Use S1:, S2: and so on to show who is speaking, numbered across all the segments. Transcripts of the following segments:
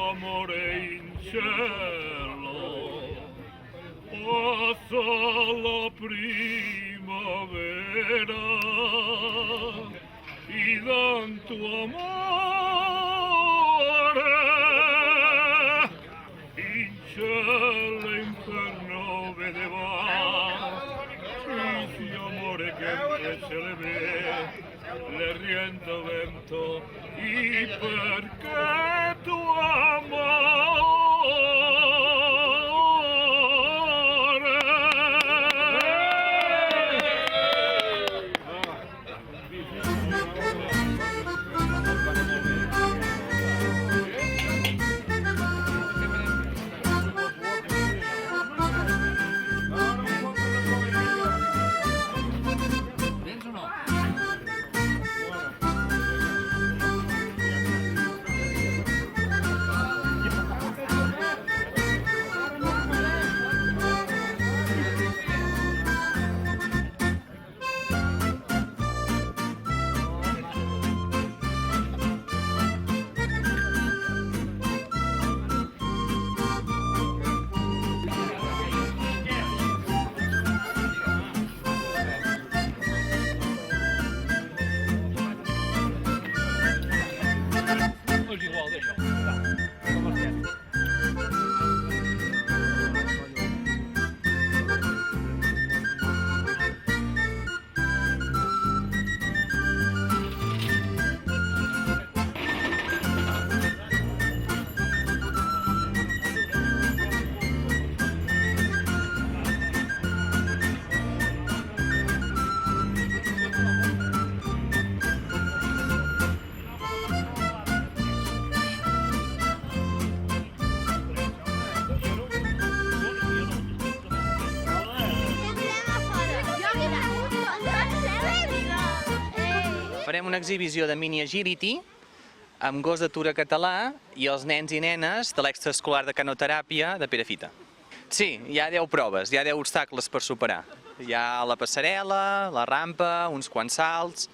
S1: amore in cielo, passa la primavera y dan tu amore in cielo inferno vedeva, isi amore che invece le riento vento y perché tu
S2: Farem una exhibició de mini agility amb gos d'atura català i els nens i nenes de l'extraescolar de canoteràpia de Perafita. Sí, hi ha 10 proves, hi ha 10 obstacles per superar. Hi ha la passarel·la, la rampa, uns quants salts,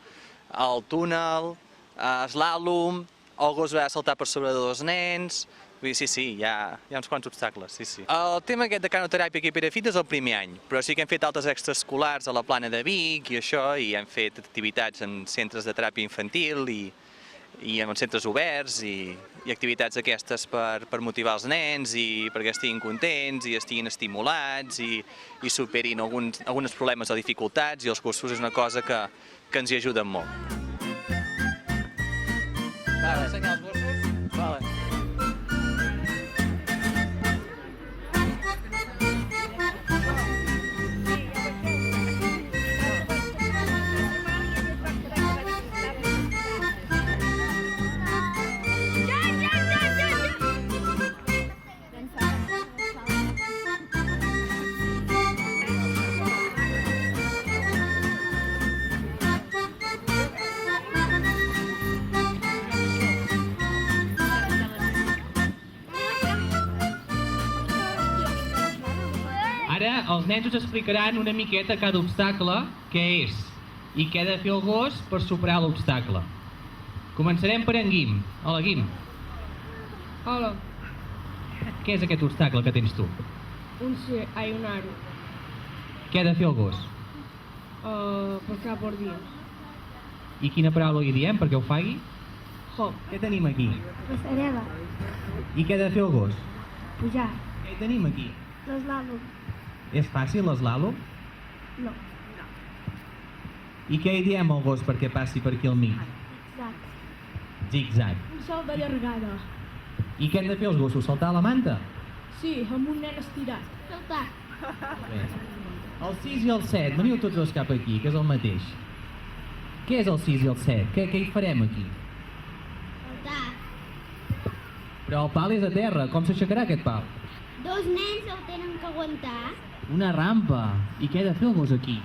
S2: el túnel, eslàlom, el gos va saltar per sobre de 2 nens. Sí, hi ha uns quants obstacles, sí. El tema aquest de canoteràpia aquí a Perafita és el primer any, però sí que hem fet altres extraescolars a la Plana de Vic i això, i hem fet activitats en centres de teràpia infantil i en centres oberts i activitats aquestes per motivar els nens i perquè estiguin contents i estiguin estimulats i superin alguns problemes o dificultats, i els cursos és una cosa que ens hi ajuden molt. Vale, ensenyar els gossos? Vale.
S3: Ara els nens us explicaran una miqueta cada obstacle, què és i què ha de fer el gos per superar l'obstacle. Començarem per en Guim. Hola, Guim.
S4: Hola.
S3: Què és aquest obstacle que tens tu?
S4: Un aro.
S3: Què ha de fer el gos?
S4: Passar per dins.
S3: I quina paraula li diem perquè ho fagui?
S4: Hop.
S3: Què tenim aquí?
S4: Passarel·la.
S3: I què ha de fer el gos?
S4: Pujar.
S3: Què tenim aquí?
S4: L'eslàlom.
S3: És fàcil l'eslàlom?
S4: No.
S3: I què hi diem al gos perquè passi per aquí al mig?
S4: Zig-zag.
S3: Zig-zag.
S4: Un salt de llargada.
S3: I què han de fer els gossos? Saltar a la manta?
S4: Sí, amb un nen estirat. Saltar.
S3: Bé. El 6 i el 7, veniu tots dos cap aquí, que és el mateix. Què és el 6 i el 7? Què hi farem aquí?
S4: Saltar.
S3: Però el pal és a terra, com s'aixecarà aquest pal?
S4: 2 nens el tenen que aguantar.
S3: Una rampa. I què ha de fer el gos aquí?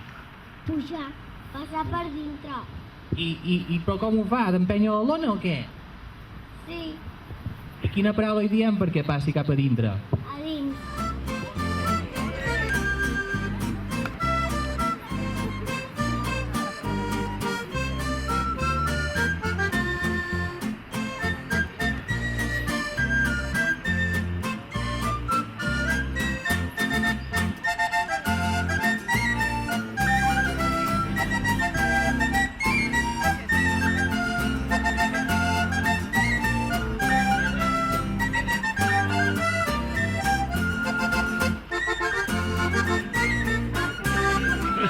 S4: Pujar. Passar per dintre.
S3: Però com ho fa? D'empènyer la lona o què?
S4: Sí.
S3: I quina paraula hi diem perquè passi cap a dintre?
S4: A dins.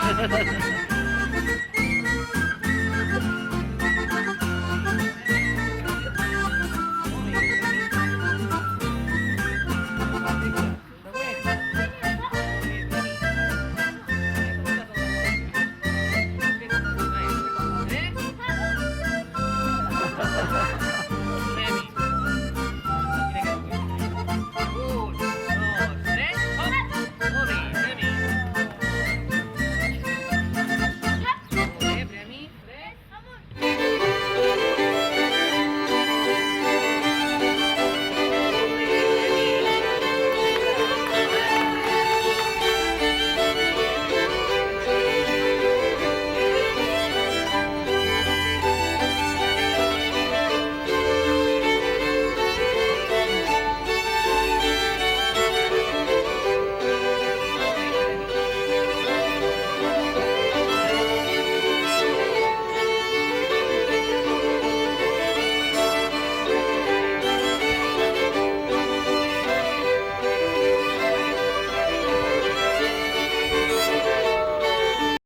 S3: Guim.